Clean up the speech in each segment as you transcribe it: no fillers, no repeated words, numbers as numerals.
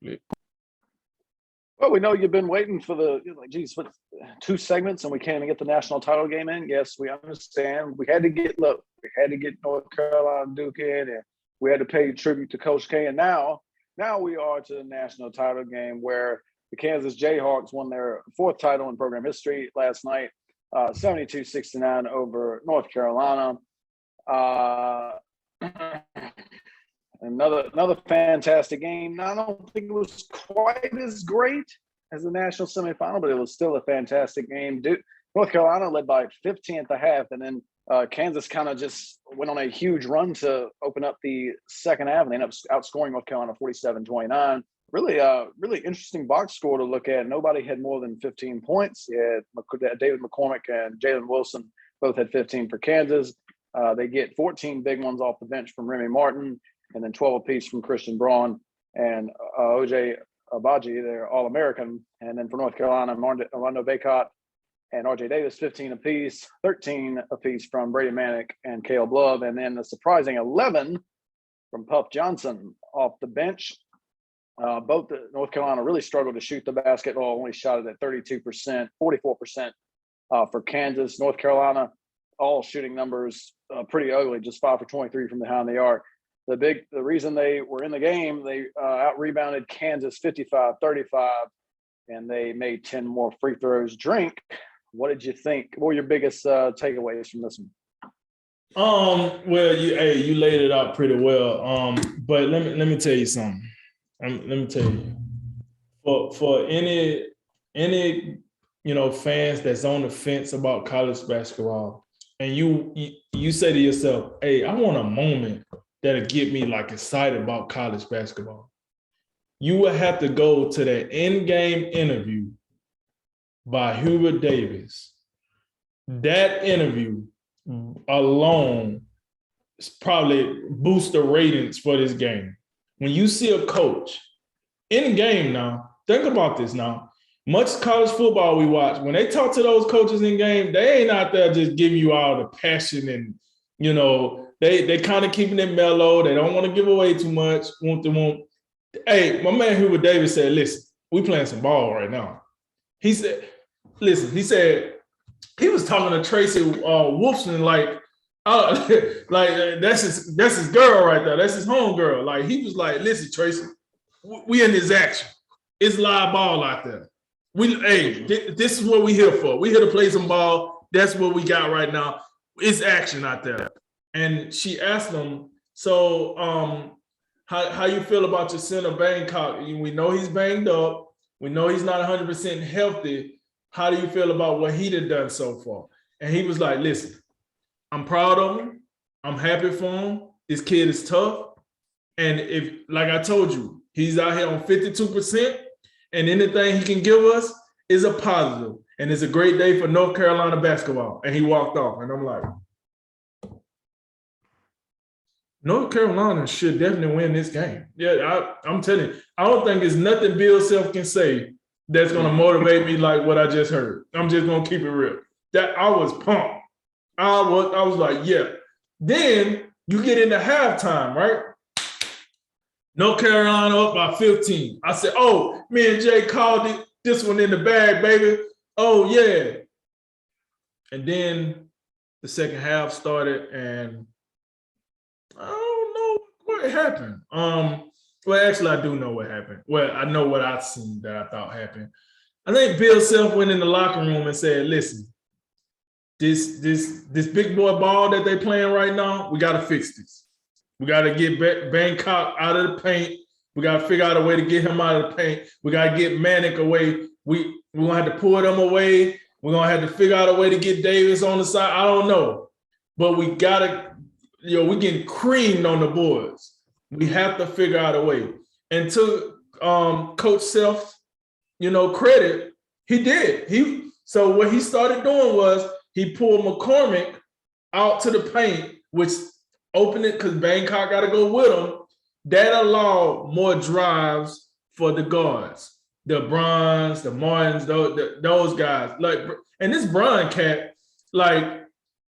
Well, we know you've been waiting for geez, what, 2 segments and we can't even get the national title game in. Yes, we understand. We had to get North Carolina Duke in, and we had to pay tribute to Coach K. And now we are to the national title game where the Kansas Jayhawks won their 4th title in program history last night, 72-69 over North Carolina. Another fantastic game. I don't think it was quite as great as the national semifinal, but it was still a fantastic game. North Carolina led by 15 at the half, and then Kansas kind of just went on a huge run to open up the second half, and they ended up outscoring North Carolina 47-29. Really interesting box score to look at. Nobody had more than 15 points. David McCormick and Jalen Wilson both had 15 for Kansas. They get 14 big ones off the bench from Remy Martin, and then 12 apiece from Christian Braun and OJ Abaji, they're All-American. And then for North Carolina, Armando Bacot and RJ Davis, 15 apiece, 13 apiece from Brady Manick and Caleb Love, and then a surprising 11 from Puff Johnson off the bench. Both North Carolina really struggled to shoot the basketball, only shot it at 32%, 44% for Kansas. North Carolina, all shooting numbers pretty ugly, just 5 for 23 from behind the arc. The reason they were in the game, they out-rebounded Kansas 55-35, and they made 10 more free throws. Drink, what did you think? What were your biggest takeaways from this one? Well, you laid it out pretty well. But let me tell you something. Let me tell you, for any fans that's on the fence about college basketball, and you say to yourself, hey, I want a moment that'll get me like excited about college basketball. You will have to go to that in-game interview by Hubert Davis. That interview alone is probably boost the ratings for this game. When you see a coach in game now, think about this now. Much college football we watch, when they talk to those coaches in game, they ain't out there just giving you all the passion and, they kind of keeping it mellow. They don't want to give away too much. Hey, my man Hubert Davis said, listen, we playing some ball right now. He said, he was talking to Tracy Wolfson like that's his girl right there. That's his home girl. Like, he was like, listen, Tracy, we in this action. It's live ball out there. This is what we here for. We here to play some ball. That's what we got right now. It's action out there. And she asked him, so how you feel about your center Bangkok? We know he's banged up. We know he's not 100% healthy. How do you feel about what he done so far? And he was like, listen, I'm proud of him. I'm happy for him. This kid is tough. And if, like I told you, he's out here on 52%, and anything he can give us is a positive. And it's a great day for North Carolina basketball. And he walked off. And I'm like, North Carolina should definitely win this game. Yeah, I'm telling you, I don't think there's nothing Bill Self can say that's going to motivate me like what I just heard. I'm just going to keep it real. That I was pumped. I was like, yeah. Then you get into halftime, right? North Carolina up by 15. I said, oh, me and Jay called this one in the bag, baby. Oh, yeah. And then the second half started, and I don't know what happened. Well, actually, I do know what happened. Well, I know what I've seen that I thought happened. I think Bill Self went in the locker room and said, listen, this big boy ball that they playing right now, we got to fix this. We got to get Bangkok out of the paint. We got to figure out a way to get him out of the paint. We got to get Manick away. We're going to have to pull them away. We're going to have to figure out a way to get Davis on the side. I don't know. But we got to, we're getting creamed on the boards. We have to figure out a way. And to Coach Self's, credit, he did. So what he started doing was he pulled McCormick out to the paint, which opened it because Bangkok got to go with him. That allowed more drives for the guards, the Browns, the Martins, those guys. And this Brown cat, I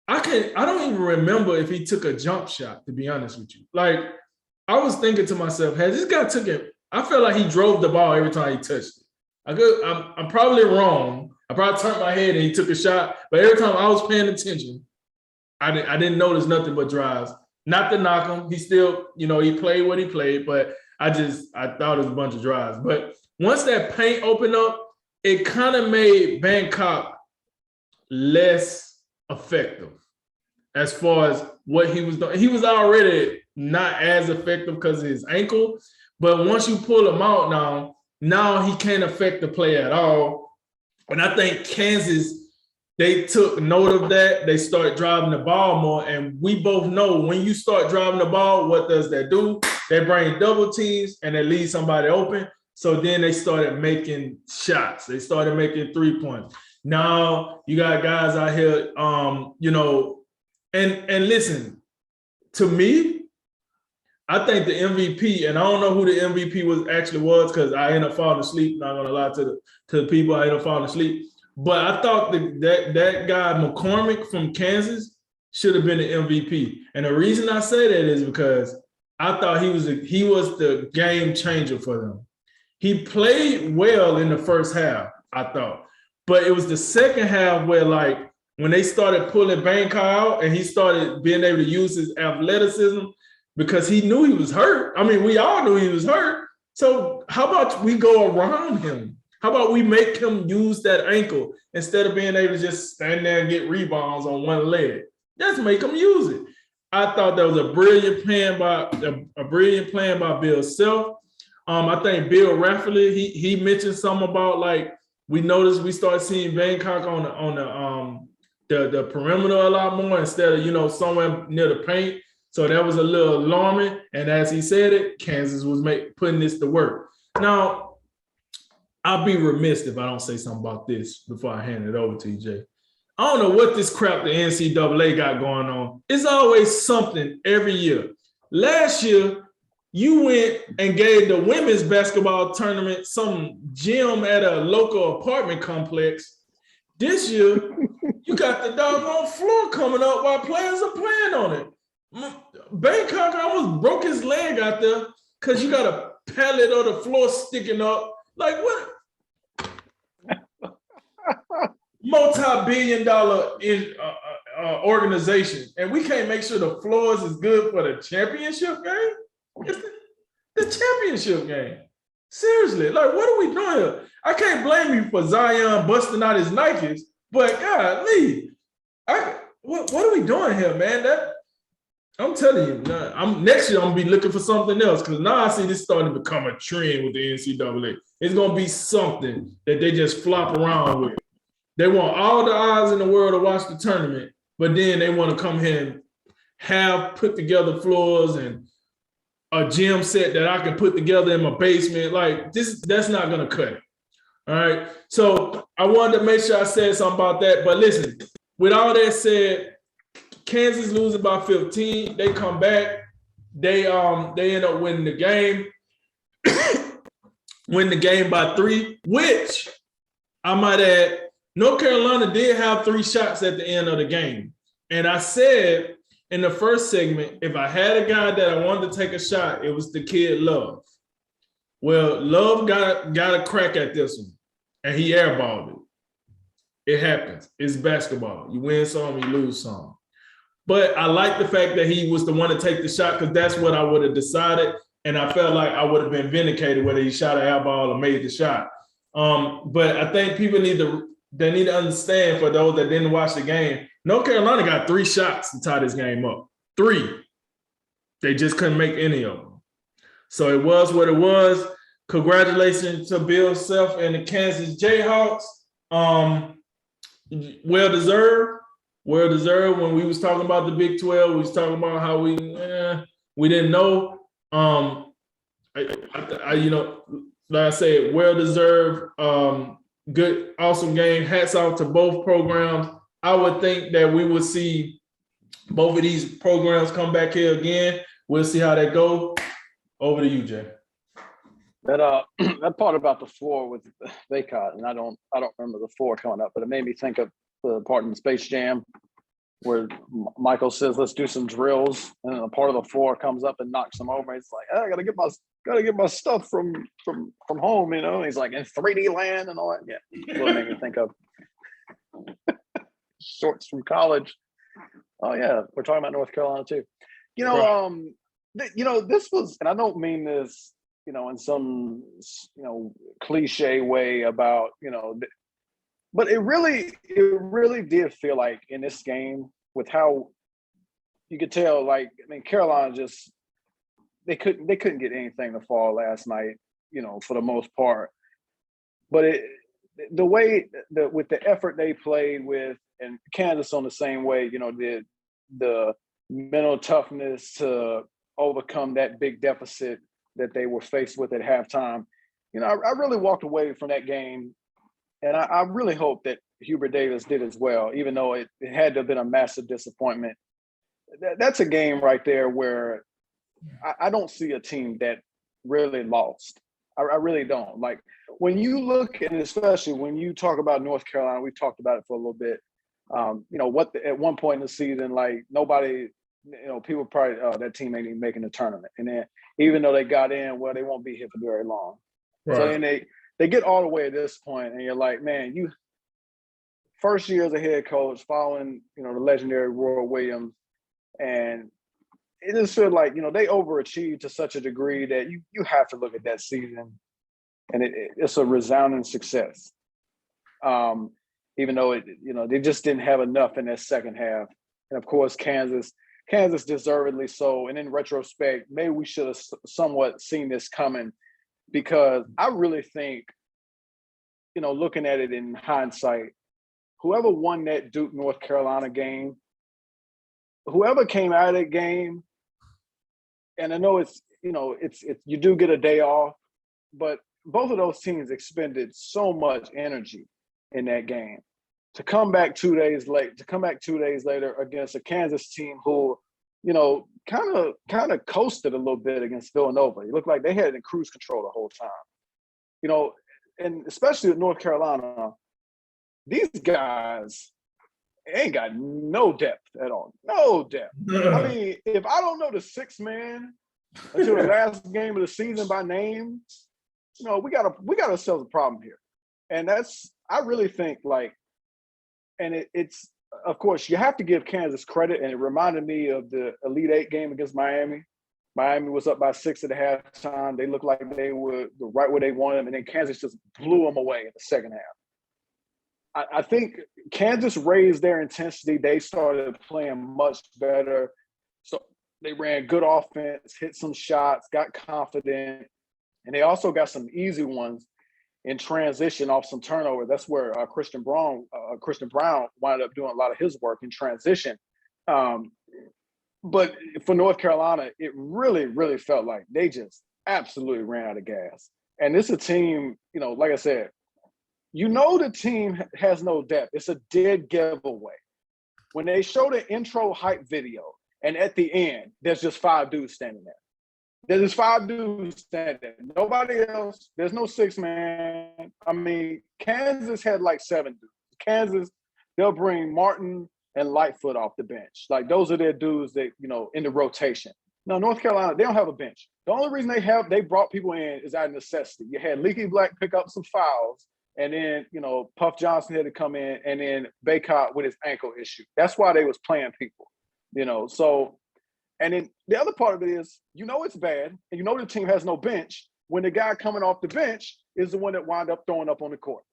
don't even remember if he took a jump shot, to be honest with you. I was thinking to myself, has this guy I felt like he drove the ball every time he touched it. I'm probably wrong. I probably turned my head and he took a shot, but every time I was paying attention, I didn't notice nothing but drives. Not to knock him. He still, he played what he played, but I thought it was a bunch of drives. But once that paint opened up, it kind of made Bangkok less effective as far as what he was doing. He was already not as effective because of his ankle, but once you pull him out now he can't affect the play at all. And I think Kansas, they took note of that. They started driving the ball more. And we both know when you start driving the ball, what does that do? They bring double teams and they leave somebody open. So then they started making shots. They started making 3 points. Now you got guys out here, and listen, to me, I think the MVP, and I don't know who the MVP was because I ended up falling asleep. Not gonna lie to the people, I ended up falling asleep. But I thought that guy McCormick from Kansas should have been the MVP. And the reason I say that is because I thought he was the game changer for them. He played well in the first half, I thought. But it was the second half where, like, when they started pulling Bangkok out and he started being able to use his athleticism because he knew he was hurt. I mean, we all knew he was hurt. So how about we go around him? How about we make him use that ankle instead of being able to just stand there and get rebounds on one leg? Just make him use it. I thought that was a brilliant plan by Bill Self. I think Bill Rafferty, he mentioned something about, like, we noticed we start seeing Bangkok on the perimeter a lot more instead of somewhere near the paint. So that was a little alarming. And as he said it, Kansas was putting this to work. Now, I'll be remiss if I don't say something about this before I hand it over to you, Jay. I don't know what this crap the NCAA got going on. It's always something every year. Last year, you went and gave the women's basketball tournament some gym at a local apartment complex. This year, you got the doggone floor coming up while players are playing on it. Bangkok almost broke his leg out there because you got a pallet of the floor sticking up. Like, what? Multi-billion-dollar organization, and we can't make sure the floors is good for the championship game? It's the championship game. Seriously, like, what are we doing here? I can't blame you for Zion busting out his Nikes, but golly, what are we doing here, man? I'm telling you, next year I'm gonna be looking for something else because now I see this starting to become a trend with the NCAA. It's gonna be something that they just flop around with. They want all the eyes in the world to watch the tournament, but then they want to come here and have put together floors and a gym set that I can put together in my basement. Like, that's not gonna cut it. All right. So I wanted to make sure I said something about that. But listen, with all that said, Kansas losing by 15. They come back. They end up winning the game. Win the game by 3, which I might add, North Carolina did have 3 shots at the end of the game. And I said in the first segment, if I had a guy that I wanted to take a shot, it was the kid Love. Well, Love got a crack at this one, and he airballed it. It happens. It's basketball. You win some, you lose some. But I like the fact that he was the one to take the shot because that's what I would have decided. And I felt like I would have been vindicated whether he shot an airball or made the shot. But I think people need to understand, for those that didn't watch the game, North Carolina got 3 shots to tie this game up. 3. They just couldn't make any of them. So it was what it was. Congratulations to Bill Self and the Kansas Jayhawks. Well-deserved. Well-deserved. When we was talking about the Big 12, we was talking about how we didn't know. Like I said, well-deserved, good, awesome game. Hats off to both programs. I would think that we would see both of these programs come back here again. We'll see how that go. Over to you, Jay. That part about the floor with Baycott, and I don't remember the floor coming up, but it made me think of the part in Space Jam where Michael says, "Let's do some drills," and a part of the floor comes up and knocks him over. He's like, "I got to get Gotta get my stuff from home, you know. And he's like in 3D land and all that. Yeah, what made me think of shorts from college. Oh yeah, we're talking about North Carolina too. You know, this was, and I don't mean this, in some, cliche way about, but it really did feel like in this game with how you could tell, like, I mean, Carolina just they couldn't get anything to fall last night, for the most part. But the way that with the effort they played with, and Kansas on the same way, the mental toughness to overcome that big deficit that they were faced with at halftime. I really walked away from that game, and I really hope that Hubert Davis did as well, even though it had to have been a massive disappointment. That's a game right there where I don't see a team that really lost. I really don't. Like when you look, and especially when you talk about North Carolina, we've talked about it for a little bit. At one point in the season, like nobody, people probably, that team ain't even making the tournament. And then even though they got in, well, they won't be here for very long. Right. So then they get all the way at this point, and you're like, man, you first year as a head coach, following, the legendary Roy Williams, and it just feels like, they overachieved to such a degree that you have to look at that season, and it's a resounding success. Even though they just didn't have enough in that second half. And of course, Kansas deservedly so. And in retrospect, maybe we should have somewhat seen this coming, because I really think, looking at it in hindsight, whoever won that Duke North Carolina game, whoever came out of that game, and I know it's you do get a day off, but both of those teams expended so much energy in that game. To come back 2 days later against a Kansas team who, kind of coasted a little bit against Villanova. It looked like they had it in cruise control the whole time. And especially with North Carolina, these guys ain't got no depth at all. No depth. I mean, if I don't know the sixth man until the last game of the season by name, we got ourselves a problem here. And I really think, like, and it's, of course, you have to give Kansas credit, and it reminded me of the Elite Eight game against Miami. Miami was up by 6 at the halftime. They looked like they were right where they wanted them, and then Kansas just blew them away in the second half. I think Kansas raised their intensity. They started playing much better. So they ran good offense, hit some shots, got confident, and they also got some easy ones in transition off some turnover. That's where Christian Brown wound up doing a lot of his work in transition. But for North Carolina, it really, really felt like they just absolutely ran out of gas. And this is a team, like I said, the team has no depth. It's a dead giveaway. When they show the intro hype video, and at the end, there's just 5 dudes standing there. There's just 5 dudes standing there. Nobody else. There's no 6 man. I mean, Kansas had like 7 dudes. Kansas, they'll bring Martin and Lightfoot off the bench. Like, those are their dudes that, in the rotation. Now, North Carolina, they don't have a bench. The only reason they brought people in is out of necessity. You had Leaky Black pick up some fouls, and then, Puff Johnson had to come in, and then Baycott with his ankle issue. That's why they was playing people, So, and then the other part of it is, it's bad, and the team has no bench when the guy coming off the bench is the one that wound up throwing up on the court.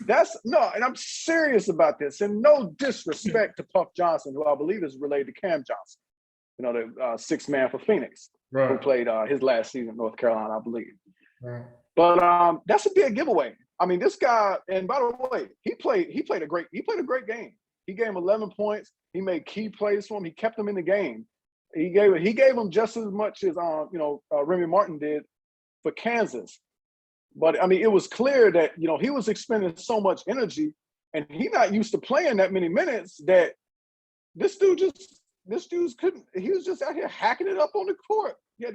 And I'm serious about this, and no disrespect to Puff Johnson, who I believe is related to Cam Johnson, the 6th man for Phoenix, right, who played his last season in North Carolina, I believe. Right. But that's a big giveaway. I mean, this guy, and by the way, he played a great game. He gave him 11 points. He made key plays for him. He kept him in the game. He gave him just as much as Remy Martin did for Kansas. But I mean, it was clear that he was expending so much energy, and he not used to playing that many minutes, that this dude's couldn't. He was just out here hacking it up on the court. He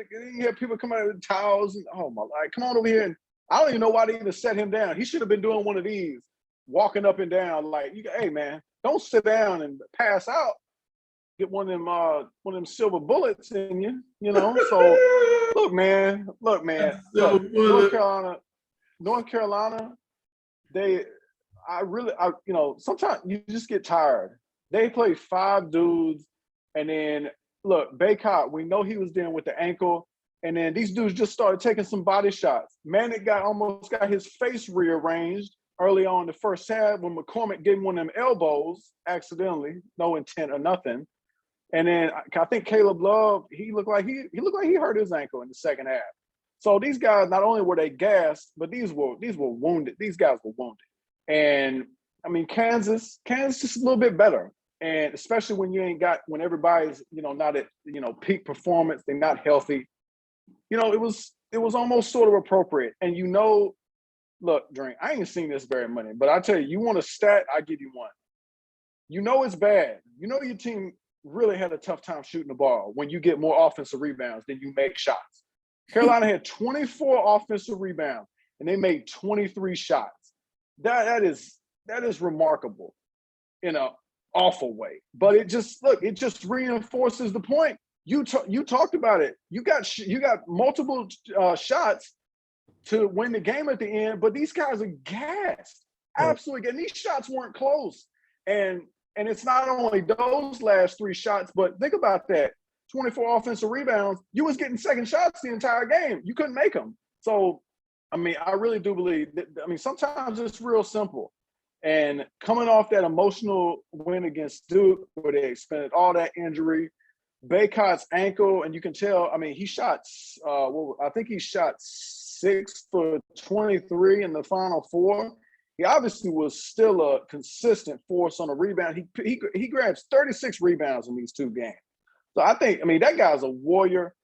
had people come out with towels and, oh my, like, come on over here. And I don't even know why they even set him down. He should have been doing one of these, walking up and down, like, hey man, don't sit down and pass out. get one of them silver bullets in you, you know. So look, man, look, North Carolina, they, you know, sometimes you just get tired. They play 5 dudes, and then look, Baycott, we know he was dealing with the ankle, and then these dudes just started taking some body shots. Manic almost got his face rearranged early on in the first half when McCormick gave him one of them elbows accidentally, no intent or nothing. And then I think Caleb Love, he looked like he hurt his ankle in the second half. So these guys, not only were they gassed, but these were wounded. These guys were wounded. And I mean, Kansas just a little bit better. And especially when everybody's, you know, not at, you know, peak performance, they're not healthy. You know, it was almost sort of appropriate. And you know, look, Drink, I ain't seen this very many, but I tell you, you want a stat, I give you one. You know it's bad. You know your team really had a tough time shooting the ball when you get more offensive rebounds than you make shots. Carolina had 24 offensive rebounds and they made 23 shots. That is remarkable in an awful way. But it just reinforces the point. You talked about it. You got multiple shots to win the game at the end, but these guys are gassed. Absolutely. And these shots weren't close. And it's not only those last 3 shots, but think about that. 24 offensive rebounds, you was getting second shots the entire game. You couldn't make them. So, I mean, I really do believe that, I mean, sometimes it's real simple. And coming off that emotional win against Duke, where they expended all that injury, Baycott's ankle, and you can tell, I mean, he shot, I think he shot 6 for 23 in the final 4. He obviously was still a consistent force on a rebound. He grabs 36 rebounds in these 2 games. So I mean, that guy's a warrior.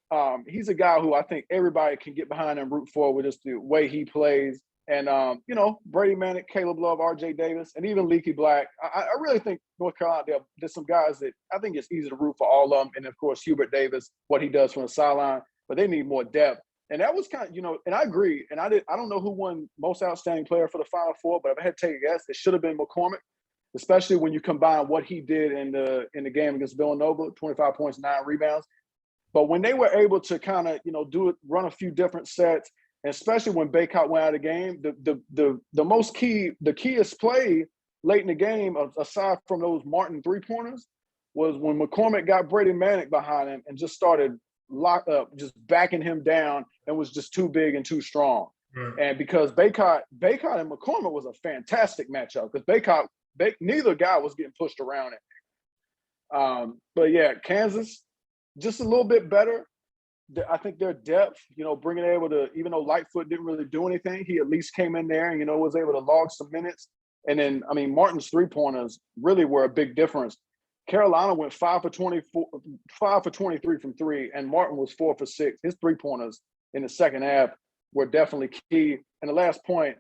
He's a guy who I think everybody can get behind and root for with just the way he plays. And, you know, Brady Manick, Caleb Love, RJ Davis, and even Leaky Black. I really think North Carolina, there's some guys that I think it's easy to root for all of them. And, of course, Hubert Davis, what he does from the sideline. But they need more depth. And that was kind of, you know, and I agree. And I don't know who won most outstanding player for the Final Four, but if I had to take a guess, it should have been McCormick, especially when you combine what he did in the game against Villanova, 25 points, 9 rebounds. But when they were able to kind of, you know, run a few different sets, and especially when Baycott went out of the game, the keyest play late in the game, aside from those Martin 3-pointers, was when McCormick got Brady Manick behind him and just started locked up, just backing him down, and was just too big and too strong. Right. And because Baycott and McCormick was a fantastic matchup, because neither guy was getting pushed around it. But yeah, Kansas just a little bit better. I think their depth, you know, even though Lightfoot didn't really do anything, he at least came in there and, you know, was able to log some minutes. And then, I mean, Martin's 3-pointers really were a big difference. Carolina went 5 for 23 from 3, and Martin was 4 for 6. His 3-pointers in the second half were definitely key. And the last point,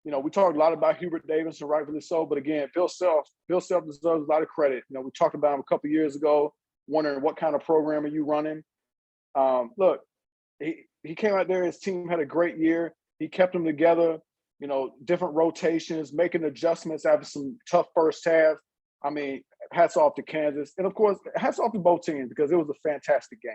you know, we talked a lot about Hubert Davis, and rightfully so. But again, Bill Self deserves a lot of credit. You know, we talked about him a couple of years ago, wondering what kind of program are you running. Look, he came out there. His team had a great year. He kept them together. You know, different rotations, making adjustments after some tough first half. I mean, hats off to Kansas, and of course, hats off to both teams because it was a fantastic game.